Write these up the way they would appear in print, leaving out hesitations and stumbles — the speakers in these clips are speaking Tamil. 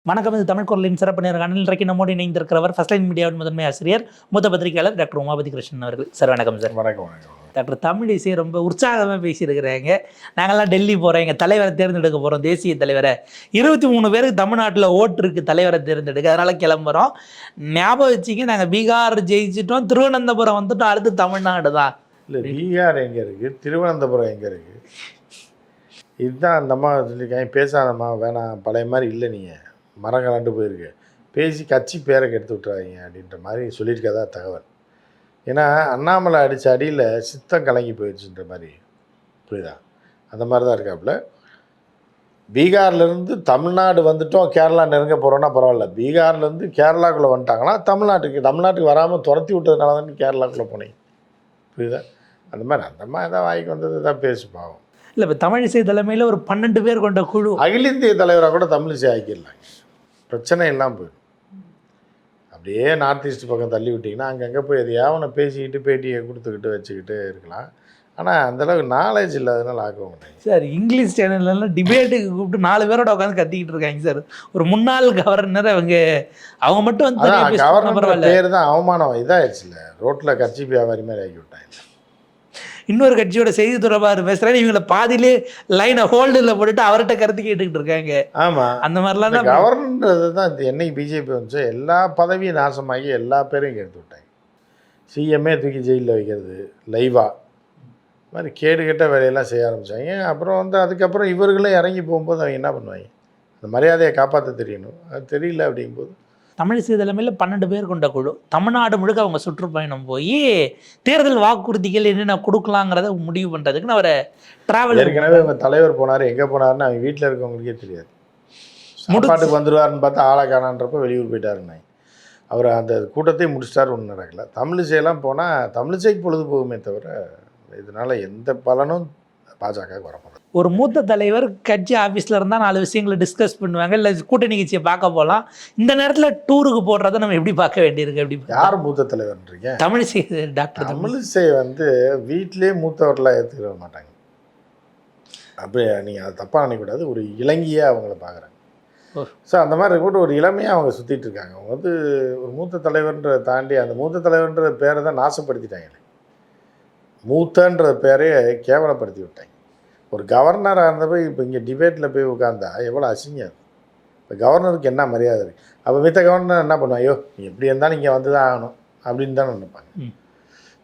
வணக்கம். இது தமிழ் குரலின் சிறப்பு நேர்காணல். இன்றைக்கு நம்மோடு இணைந்திருக்கிறவர் ஃபர்ஸ்ட் லைன் மீடியாவின் முதன்மை ஆசிரியர், மூத்த பத்திரிகையாளர் டாக்டர் உமாபதி கிருஷ்ணன் அவர்கள். சார் வணக்கம். சார் வணக்கம். டாக்டர் தமிழிசை ரொம்ப உற்சாகமாக பேசியிருக்கிறாங்க. நாங்கள்லாம் டெல்லி போகிறோம், எங்கள் தலைவரை தேர்ந்தெடுக்க போகிறோம், தேசிய தலைவரை. 23 பேருக்கு தமிழ்நாட்டில் ஓட்டு இருக்குது தலைவரை தேர்ந்தெடுக்க, அதனால் கிளம்புறோம். ஞாபகம் வச்சுங்க, நாங்கள் பீகார் ஜெயிச்சிட்டோம், திருவனந்தபுரம் வந்துட்டோம், அடுத்து தமிழ்நாடு தான். இல்லை, பீகார் எங்கே இருக்குது, திருவனந்தபுரம் எங்கே இருக்குது? இதுதான் அந்த அம்மா சொல்லியிருக்காங்க. பேசாதம்மா, வேணாம், பழைய மாதிரி இல்லை, நீங்கள் மரம் கலண்டு போயிருக்கு, பேசி கட்சி பேரை கெடுத்து விட்டுறாதீங்க அப்படின்ற மாதிரி சொல்லியிருக்கதா தகவல். ஏன்னா அண்ணாமலை அடித்த அடியில் சித்தம் கலங்கி போயிடுச்சுன்ற மாதிரி, புரியுதா? அந்த மாதிரி தான் இருக்காப்புல. பீகார்லேருந்து தமிழ்நாடு வந்துட்டோம், கேரளா நெருங்க போகிறோன்னா பரவாயில்ல, பீகார்லேருந்து கேரளாக்குள்ளே வந்துட்டாங்கன்னா தமிழ்நாட்டுக்கு வராமல் துரத்தி விட்டதுனால தான் கேரளாக்குள்ளே போனீங்க, புரியுதா? அந்த மாதிரி தான் வாய்க்கு வந்தது தான் பேசு பாவம். இல்லை, இப்போ தமிழிசை தலைமையில் ஒரு 12 பேர் கொண்ட குழு அகில இந்திய தலைவராக கூட தமிழிசை ஆக்கிடலாங்க, பிரச்சனை இல்லாமல் போயிடும். அப்படியே நார்த் ஈஸ்ட் பக்கம் தள்ளி விட்டிங்கன்னா அங்கங்கே போய் எதையாவது ஒன்று பேசிக்கிட்டு பேட்டியை கொடுத்துக்கிட்டு வச்சுக்கிட்டு இருக்கலாம். ஆனால் அந்தளவுக்கு நாலேஜ் இல்லாதனால ஆக்க மாட்டாங்க. சார், இங்கிலீஷ் சேனல்லாம் டிபேட்டுக்கு கூப்பிட்டு 4 பேரோட உட்காந்து கத்திக்கிட்டு இருக்காங்க சார். ஒரு முன்னாள் கவர்னர் அவங்க மட்டும் வந்து கவர்னர் பேர் தான் அவமானம் இதாகிடுச்சுல, ரோட்டில் கட்சி வியாபாரி மாதிரி ஆக்கி விட்டாங்க. இன்னொரு கட்சியோட செய்தி தொடர்பாக பேசுகிறாங்க, இவங்களை பாதியிலே லைனை ஹோல்டில் போட்டுட்டு அவர்கிட்ட கருத்து கேட்டுக்கிட்டு இருக்காங்க. ஆமாம், அந்த மாதிரிலாம் தான் கவர்னது தான். என்னைக்கு பிஜேபி வந்துச்சோ எல்லா பதவியும் நாசமாகி எல்லா பேரையும் கெடுத்து விட்டாங்க. சிஎம்ஏ தூக்கி ஜெயிலில் வைக்கிறது, லைவா மாதிரி கேடுகட்ட வேலையெல்லாம் செய்ய ஆரம்பித்தாங்க. அப்புறம் வந்து அதுக்கப்புறம் இவர்களும் இறங்கி போகும்போது அவங்க என்ன பண்ணுவாங்க, அந்த மரியாதையை காப்பாற்ற தெரியணும். அது தெரியல. அப்படிங்கும்போது தமிழிசை தலைமையில் 12 பேர் கொண்ட குழு தமிழ்நாடு முழுக்க அவங்க சுற்றுப்பயணம் போய் தேர்தல் வாக்குறுதிகள் என்னென்ன கொடுக்கலாங்கிறத முடிவு பண்ணுறதுக்குன்னு அவரை ட்ராவல். ஏற்கனவே அவங்க தலைவர் போனார், எங்கே போனார்னு அவங்க வீட்டில் இருக்கவங்களுக்கே தெரியாது. சாப்பாட்டுக்கு வந்துடுவார்னு பார்த்தா ஆளை காணான்றப்ப வெளியூர் போயிட்டாருன்னாங்க. அவர் அந்த கூட்டத்தையும் முடிச்சிட்டாரு, ஒன்றும் நடக்கலை. தமிழிசையெல்லாம் போனால் தமிழிசைக்கு பொழுது போகுமே தவிர இதனால் எந்த பலனும் பாஜகவுக்கு வரப்போம். ஒரு மூத்த தலைவர் கட்சி ஆஃபீஸில் இருந்தால் 4 விஷயங்களை டிஸ்கஸ் பண்ணுவாங்க, இல்லை கூட்டணி கட்சியை பார்க்க போகலாம். இந்த நேரத்தில் டூருக்கு போடுறத நம்ம எப்படி பார்க்க வேண்டியிருக்கு? எப்படி? யார் மூத்த தலைவர்ன்றீங்க? தமிழிசை. டாக்டர் தமிழிசை வந்து வீட்டிலே மூத்தவர்களாக ஏற்றுக்கிற மாட்டாங்க. அப்படி நீங்கள் அதை தப்பாக நினைக்கக்கூடாது. ஒரு இளங்கியாக அவங்கள பார்க்குறாங்க. ஸோ அந்த மாதிரி இருக்கக்கூட ஒரு இளமையாக அவங்க சுற்றிட்டு இருக்காங்க. அவங்க வந்து ஒரு மூத்த தலைவர்ன்றதை தாண்டி அந்த மூத்த தலைவர்ன்ற பேரை தான் நாசப்படுத்திட்டாங்க. மூத்தன்ற பேரையே கேவலப்படுத்தி விட்டாங்க. ஒரு கவர்னராக இருந்தப்போ இப்போ இங்கே டிபேட்டில் போய் உட்காந்தா எவ்வளோ அசிங்கம். இப்போ கவர்னருக்கு என்ன மரியாதை இருக்குது? அப்போ மித்த கவர்னர் என்ன பண்ணுவாங்க, ஐயோ நீ எப்படி இருந்தாலும் இங்கே வந்து தான் ஆகணும் அப்படின்னு தான் நினைப்பாங்க.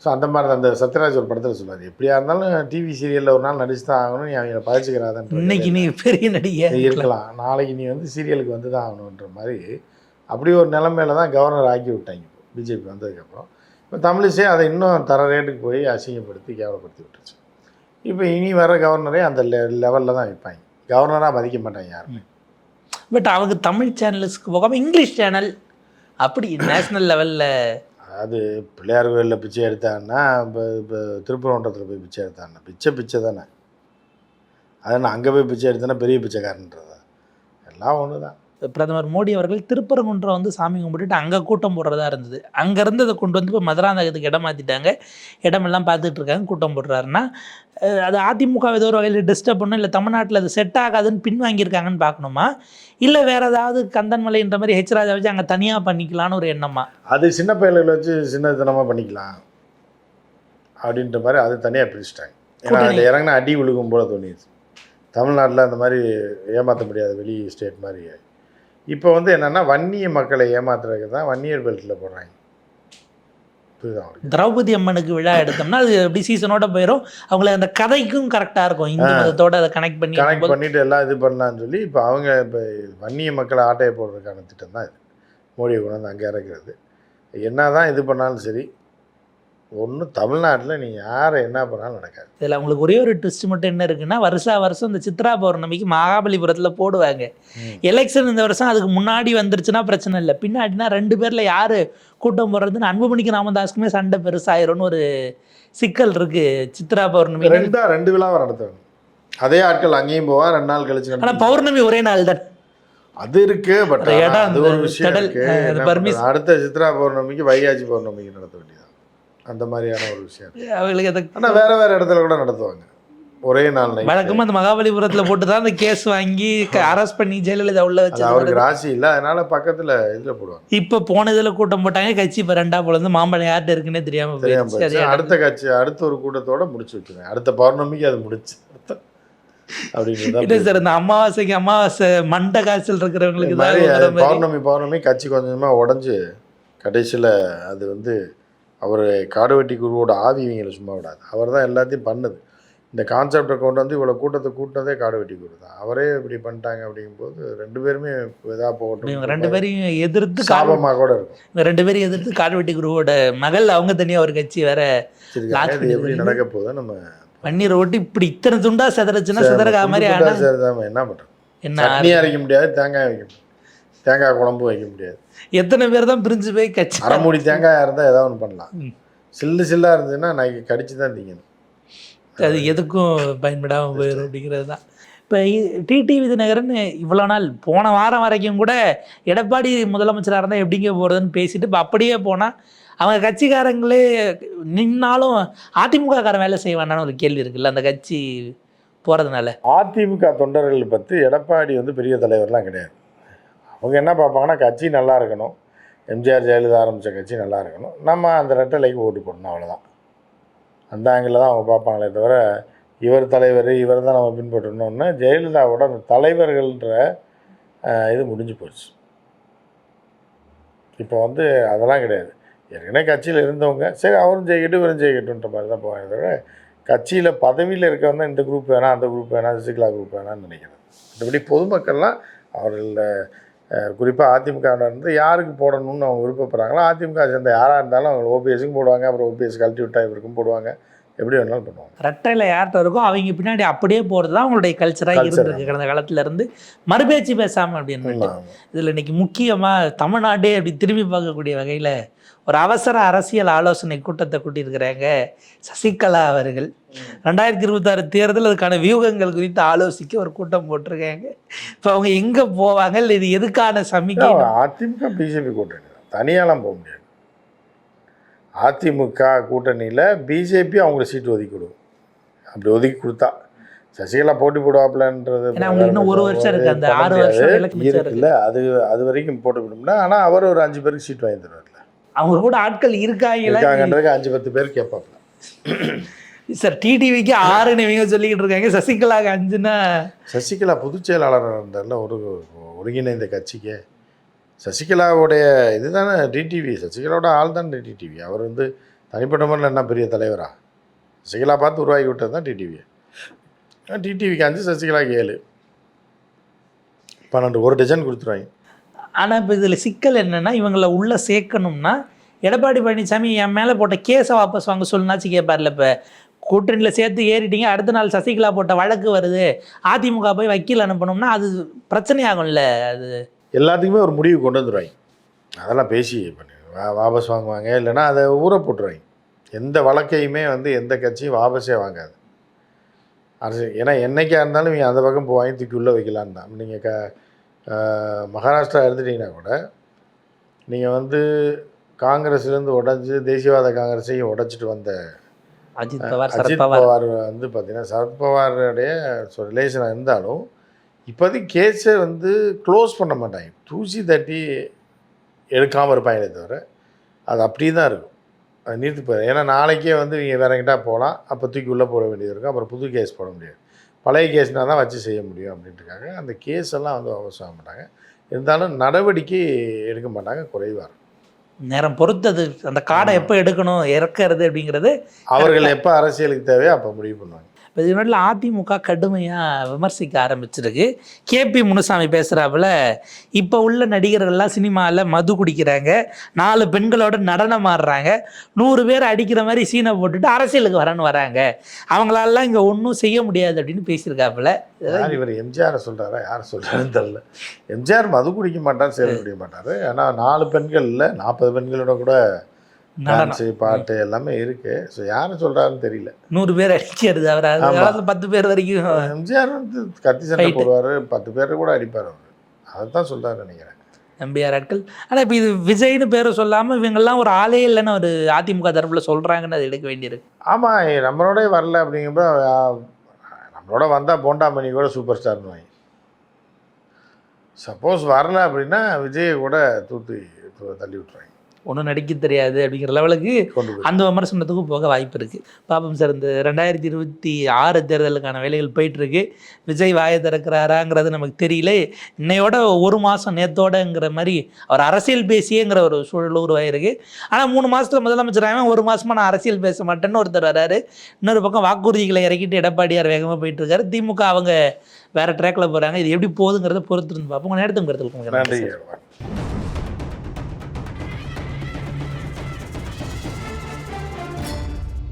ஸோ அந்த மாதிரி தான் அந்த சத்யராஜ் ஒரு படத்தில் சொல்லுவார், எப்படியா இருந்தாலும் டிவி சீரியலில் ஒரு நாள் நடிச்சு தான் ஆகணும், நீ அவங்கள பகிச்சிக்கிறாதான். இன்னைக்கு நீ பெரிய நடிகை இருக்கலாம், நாளைக்கு நீ வந்து சீரியலுக்கு வந்து தான் ஆகணுன்ற மாதிரி அப்படி ஒரு நிலைமையில தான் கவர்னர் ஆக்கி விட்டாங்க பிஜேபி வந்ததுக்கப்புறம். இப்போ தமிழிசை அதை இன்னும் தர ரேட்டுக்கு போய் அசிங்கப்படுத்தி கேவலப்படுத்தி விட்டுருச்சு. இப்போ இனி வர கவர்னரே அந்த லெவலில் தான் வைப்பாங்க. கவர்னராக மதிக்க மாட்டாங்க யாருமே. பட் அவங்க தமிழ் சேனல்ஸ்க்கு போகாமல் இங்கிலீஷ் சேனல் அப்படி நேஷ்னல் லெவலில், அதாவது பிள்ளையார் கோயிலில் பிச்சை எடுத்தாங்கன்னா இப்போ திருப்பரங்குன்றத்தில் போய் பிச்சை எடுத்தாங்கன்னா பிச்சை தானே. அது நான் அங்கே போய் பிச்சை எடுத்தேன்னா பெரிய பிச்சைக்காரன்றதா? எல்லாம் ஒன்று தான். பிரதமர் மோடி அவர்கள் திருப்பரங்குன்றம் வந்து சாமி கும்பிட்டுட்டு அங்கே கூட்டம் போடுறதா இருந்தது. அங்கேருந்து அதை கொண்டு வந்து இப்போ மதுராந்தகத்துக்கு இடம் மாற்றிட்டாங்க, இடமெல்லாம் பார்த்துட்டு இருக்காங்க, கூட்டம் போடுறாருன்னா அது அதிமுக ஏதோ ஒரு வகையில் டிஸ்டர்ப் பண்ணும், இல்லை தமிழ்நாட்டில் அது செட் ஆகாதுன்னு பின்வாங்கியிருக்காங்கன்னு பார்க்கணுமா, இல்லை வேறு ஏதாவது கந்தன்மலைன்ற மாதிரி ஹெச்ராஜா வச்சு அங்கே தனியாக பண்ணிக்கலான்னு ஒரு எண்ணமா? அது சின்ன பயில்களை வச்சு சின்னத்தனமாக பண்ணிக்கலாம் அப்படின்ற மாதிரி அது தனியாக பிரிச்சுட்டாங்க. ஏன்னா அது இறங்கினா அடி விழுகும் போல தோணிடுச்சு. தமிழ்நாட்டில் அந்த மாதிரி ஏமாற்ற முடியாது, வெளி ஸ்டேட் மாதிரி. இப்போ வந்து என்னென்னா வன்னிய மக்களை ஏமாத்துறதுக்கு தான் வன்னியர் பெல்ட்டில் போடுறாங்க. திரௌபதி அம்மனுக்கு விழா எடுத்தோம்னா அது எப்படி சீசனோட போயிடும், அவங்கள அந்த கதைக்கும் கரெக்டாக இருக்கும், இந்து மதத்தோடு அதை கனெக்ட் பண்ணிட்டு எல்லாம் இது பண்ணலான்னு சொல்லி இப்போ அவங்க இப்போ வன்னிய மக்களை ஆட்டையை போடுறதுக்கான திட்டம் தான் இது. மோடியை கொண்டு வந்து அங்கே இறக்குறது. என்ன தான் இது பண்ணாலும் சரி, ஒன்றும் தமிழ்நாட்டில் நீ யாரை என்ன பண்ணாலும் நடக்காது. இதில் அவங்களுக்கு ஒரே ஒரு ட்விஸ்ட் மட்டும் என்ன இருக்குன்னா, வருஷம் இந்த சித்ரா பௌர்ணமிக்கு மகாபலிபுரத்தில் போடுவாங்க. எலெக்ஷன் இந்த வருஷம் அதுக்கு முன்னாடி வந்துருச்சுன்னா பிரச்சனை இல்லை, பின்னாடினா 2 பேரில் யார் கூட்டம் போடுறதுன்னு அன்புமணிக்கு ராமதாஸுக்குமே சண்டை பெருசாயிரும்னு ஒரு சிக்கல் இருக்குது. சித்ரா பௌர்ணமி 2 விழாவை நடத்துவாங்க, அதே ஆட்கள் அங்கேயும் போவான் 2 நாள் கழிச்சு. ஆனால் பௌர்ணமி ஒரே நாள் தான் அது இருக்கு. பட் அது ஒரு விஷயம் இருக்கு. அடுத்த சித்ரா பௌர்ணமிக்கு வைகாசி பௌர்ணமிக்கு நடத்த வேண்டியது அந்த மாதிரியான ஒரு விஷயம். அவங்களுக்கு ஆனால் வேறு இடத்துல கூட நடத்துவாங்க. ஒரே நாள் நைட். வழக்கமாக அந்த மகாபலிபுரத்தில் போட்டு தான் அந்த கேஸ் வாங்கி அரெஸ்ட் பண்ணி ஜெயலலிதா உள்ள வச்சு. அவருக்கு ராசி இல்லை, அதனால பக்கத்தில் இதில் போடுவாங்க. இப்போ போனதில் கூட்டம் போட்டாங்க, கட்சி இப்போ 2 போல இருந்து மாம்பழம் யார்கிட்ட இருக்குன்னே தெரியாமல் போயிடுச்சு. அடுத்த கட்சி அடுத்த ஒரு கூட்டத்தோட முடிச்சு வச்சுருவேன், அடுத்த பௌர்ணமிக்கு அது முடிச்சு அப்படின்னு சார். இந்த அமாவாசை மண்டை காய்ச்சல் இருக்கிறவங்களுக்கு பௌர்ணமி கட்சி கொஞ்சமாக உடஞ்சி கடைசியில் அது வந்து அவர் காடுவெட்டி குருவோட ஆவி இவங்களை சும்மா விடாது. அவர் தான் எல்லாத்தையும் பண்ணுது. இந்த கான்செப்டை கொண்டு வந்து இவ்வளோ கூட்டத்தை கூட்டினதே காடுவெட்டி குரு தான். அவரே இப்படி பண்ணிட்டாங்க. அப்படிங்கும்போது 2 பேருமே இதாக போகட்டும், 2 பேரையும் எதிர்த்து சாபமாக கூட இருக்கும். 2 பேரையும் எதிர்த்து காடுவெட்டி குருவோட மகள் அவங்க தனியாக ஒரு கட்சி வேற எப்படி நடக்க போகுது. நம்ம பன்னீர் ஓட்டி இப்படி இத்தனை துண்டா செதறச்சுன்னா செதறகா மாதிரி என்ன பண்ணுறோம், சட்னி அரைக்க முடியாது, தேங்காய் வைக்க முடியாது, தேங்காய் குழம்பு வைக்க முடியாது. எத்தனை பேர் தான் பிரிஞ்சு போய் கட்சி அரைமூடி தேங்காயாக இருந்தால் ஏதாவது ஒன்று பண்ணலாம். சில்லாக இருந்ததுன்னா நான் கடிச்சு தான் திங்கணும். அது எதுக்கும் பயன்படாமல் போயிடும் அப்படிங்கிறது தான். இப்போ டிடிவி தினகரன் இவ்வளோ நாள் போன வாரம் வரைக்கும் கூட எடப்பாடி முதலமைச்சராக இருந்தால் எப்படிங்க போகிறதுன்னு பேசிட்டு இப்போ அப்படியே போனால் அவங்க கட்சிக்காரங்களே நின்னாலும் அதிமுககாரன் வேலை செய்வானான்னு ஒரு கேள்வி இருக்குல்ல அந்த கட்சி போகிறதுனால. அதிமுக தொண்டர்கள் பற்றி எடப்பாடி வந்து பெரிய தலைவர்லாம் கிடையாது. அவங்க என்ன பார்ப்பாங்கன்னா கட்சி நல்லா இருக்கணும், எம்ஜிஆர் ஜெயலலிதா ஆரம்பித்த கட்சி நல்லா இருக்கணும், நம்ம அந்த ரெட்டலைக்கு ஓட்டு போடணும், அவ்வளோதான். அந்த ஆங்கிளில் தான் அவங்க பார்ப்பாங்களே தவிர இவர் தலைவர் இவர் தான் நம்ம பின்பற்றணும்னு ஜெயலலிதாவோட அந்த தலைவர்கள்ன்ற இது முடிஞ்சு போச்சு. இப்போ வந்து அதெல்லாம் கிடையாது. ஏற்கனவே கட்சியில் இருந்தவங்க சரி அவரும் ஜெயிக்கட்டும் இவரும் ஜெயிக்கட்டுன்ற மாதிரி தான் போவாங்க தவிர கட்சியில் பதவியில் இருக்கவங்க இந்த குரூப் வேணாம் அந்த குரூப் வேணாம் சசிகலா குரூப் வேணாம்னு நினைக்கிறேன். மற்றபடி பொதுமக்கள்லாம் அவர்கள குறிப்பாக அதிமுகவில் இருந்து யாருக்கு போடணும்னு அவங்க விருப்பப்படுறாங்களோ அதிமுக சேர்ந்த யாராக இருந்தாலும் அவங்க ஓபிஎஸ்க்கும் போடுவாங்க, அப்புறம் ஓபிஎஸ் கழட்டி விட்டா இவருக்கும் போடுவாங்க, எப்படி வேணாலும் பண்ணுவாங்க. ரெட்டையில் யார்கிட்ட இருக்கோ அவங்க பின்னாடி அப்படியே போகிறது தான் அவங்களுடைய கல்ச்சராக இருந்திருக்கு கடந்த காலத்துலேருந்து. மறுபேச்சு பேசாமல் அப்படின்னு இதில் இன்றைக்கி முக்கியமாக தமிழ்நாடே அப்படி திரும்பி பார்க்கக்கூடிய வகையில் ஒரு அவசர அரசியல் ஆலோசனை கூட்டத்தை கூட்டியிருக்கிறாங்க சசிகலா அவர்கள். 2026 தேர்தல் அதுக்கான வியூகங்கள் குறித்து ஆலோசிக்க ஒரு கூட்டம் போட்டிருக்காங்க. இப்போ அவங்க எங்கே போவாங்க, இல்லை இது எதுக்கான சமிக்கை? அதிமுக பிஜேபி கூட்டணி தனியாலாம் போக முடியாது. அதிமுக கூட்டணியில் பிஜேபி அவங்களுக்கு சீட்டு ஒதுக்கி கொடுக்கும். அப்படி ஒதுக்கி கொடுத்தா சசிகலா போட்டி போடுவாப்லன்றது இன்னும் 1 வருஷம் இருக்குது, அந்த 6 வருஷம் இருக்குல்ல, அது வரைக்கும் போட்டு விடும்னா. ஆனால் அவர் ஒரு 5 பேருக்கு சீட் வாங்கி தருவார்ல. அவங்க கூட ஆட்கள் இருக்காங்கன்றதுக்கு 5-10 பேர் கேட்பாப்ல. சார் டிடிவிக்கு 6 இவங்க சொல்லிக்கிட்டு இருக்காங்க, சசிகலாவுக்கு 5ன்னா சசிகலா பொதுச் செயலாளராக இருந்தால ஒரு ஒருங்கிணைந்த கட்சிக்கு சசிகலாவுடைய இதுதானே டிடிவி, சசிகலாவோட ஆள் தான் டிடிவி. அவர் வந்து தனிப்பட்ட முறையில் என்ன பெரிய தலைவரா? சசிகலா பார்த்து உருவாக்கி விட்டது தான் டிடிவி. டிடிவிக்கு 5, சசிகலாவுக்கு 7, 12, 1 டஜன் கொடுத்துருவாங்க. ஆனால் இப்போ இதில் சிக்கல் என்னென்னா இவங்களை உள்ளே சேர்க்கணும்னா எடப்பாடி பழனிசாமி என் மேலே போட்ட கேஸை வாபஸ் வாங்க சொல்லுனாச்சு கேட்பார்ல. இப்போ கூட்டணியில் சேர்த்து ஏறிட்டீங்க, அடுத்த நாள் சசிகலா போட்ட வழக்கு வருது, அதிமுக போய் வக்கீல் அனுப்பணும்னா அது பிரச்சனையாகும்ல. அது எல்லாத்துக்குமே ஒரு முடிவு கொண்டு வந்துடுவாங்க. அதெல்லாம் பேசி பண்ணி வாபஸ் வாங்குவாங்க, இல்லைன்னா அதை ஊற போட்டுருவாங்க. எந்த வழக்கையுமே வந்து எந்த கட்சியும் வாபஸே வாங்காது அரசு. ஏன்னா என்றைக்காக இருந்தாலும் நீங்கள் அந்த பக்கம் போவாங்க, தூக்கி உள்ளே வைக்கலான்னு தான். நீங்கள் மகாராஷ்டிரா எடுத்துட்டிங்கன்னா கூட நீங்கள் வந்து காங்கிரஸ்லேருந்து உடஞ்சி தேசியவாத காங்கிரஸையும் உடைச்சிட்டு வந்த அஜித் பவார் வந்து பார்த்திங்கன்னா சரத்பவாருடைய ரிலேஷனாக இருந்தாலும் இப்போதைக்கு கேஸை வந்து க்ளோஸ் பண்ண மாட்டாங்க, தூசி தட்டி எடுக்காமல் இருப்பாங்களே தவிர அது அப்படி தான் இருக்கும். அது நிறுத்தி போயிடும். ஏன்னா நாளைக்கே வந்து நீங்கள் வேற எங்கிட்ட போகலாம், அப்போ தூக்கி உள்ளே போட வேண்டியது இருக்கும், அப்புறம் புது கேஸ் போட முடியாது. பழைய கேஸ்னால் தான் வச்சு செய்ய முடியும் அப்படின்ட்டுருக்காங்க. அந்த கேஸ் எல்லாம் வந்து அவசியம் மாட்டாங்க, இருந்தாலும் நடவடிக்கை எடுக்க மாட்டாங்க, குறைவாக இருக்கும். நேரம் பொறுத்தது அந்த காடை எப்போ எடுக்கணும் இறக்கிறது அப்படிங்கிறது அவர்கள் எப்போ அரசியலுக்கு தேவையோ அப்போ முடிவு பண்ணுவாங்க. இப்போ இது நாட்டில் அதிமுக கடுமையாக விமர்சிக்க ஆரம்பிச்சிருக்கு. கேபி முனுசாமி பேசுகிறாப்புல இப்போ உள்ள நடிகர்கள்லாம் சினிமாவில் மது குடிக்கிறாங்க, 4 பெண்களோட நடனம் ஆடுறாங்க, 100 பேர் அடிக்கிற மாதிரி சீனை போட்டுட்டு அரசியலுக்கு வரன்னு வராங்க, அவங்களாலாம் இங்கே ஒன்றும் செய்ய முடியாது அப்படின்னு பேசியிருக்காப்புல. இவர் எம்ஜிஆரை சொல்கிறாரா யார் சொல்கிறாருன்னு தெரில. எம்ஜிஆர் மது குடிக்க மாட்டார், சேர முடிய மாட்டார். ஆனால் 4 பெண்கள் இல்லை 40 பெண்களோட கூட டான்ஸு பாட்டு எல்லாமே இருக்குது. ஸோ யாரும் சொல்கிறாருன்னு தெரியல. 100 பேர் அடிக்கிறது அவர் 10 பேர் வரைக்கும். எம்ஜிஆர் வந்து கத்தி சண்டை போடுவார், 10 பேர் கூட அடிப்பார் அவர். அதை தான் சொல்கிறாரு நினைக்கிறேன் எம்பிஆர் ஆட்கள். ஆனால் இப்போ இது விஜய்னு பேரை சொல்லாமல் இவங்கெல்லாம் ஒரு ஆளே இல்லைன்னு ஒரு அதிமுக தரப்பில் சொல்கிறாங்கன்னு அது எடுக்க வேண்டியிருக்கு. ஆமாம், நம்மளோட வரல அப்படிங்கிறப்ப அவரோட வந்தால் போண்டாமணி கூட சூப்பர் ஸ்டார்னு வாங்கி, சப்போஸ் வரல அப்படின்னா விஜயை கூட தூத்து தள்ளி விட்ருவாங்க. ஒன்றும் நடிக்க தெரியாது அப்படிங்கிற லெவலுக்கு கொண்டு போய் அந்த விமர்சனத்துக்கும் போக வாய்ப்பு இருக்குது. பார்ப்போம் சார். இந்த 2026 தேர்தலுக்கான வேலைகள் போயிட்டுருக்கு. விஜய் வாயை திறக்கிறாராங்கிறது நமக்கு தெரியல. இன்னையோட ஒரு மாதம் நேத்தோடங்கிற மாதிரி அவர் அரசியல் பேசியேங்கிற ஒரு சூழல் உருவாயிருக்கு. ஆனால் 3 மாதத்தில் முதலமைச்சராக ஒரு மாதமாக நான் அரசியல் பேச மாட்டேன்னு ஒருத்தர் வராரு. இன்னொரு பக்கம் வாக்குறுதிகளை இறக்கிட்டு எடப்பாடியார் வேகமாக போயிட்டுருக்காரு. திமுக அவங்க வேறு ட்ராக்கில் போகிறாங்க. இது எப்படி போகுதுங்கிறத பொறுத்து இருந்து பார்ப்போம். உங்கள் நேரத்துக்கு கருத்தில் நன்றி.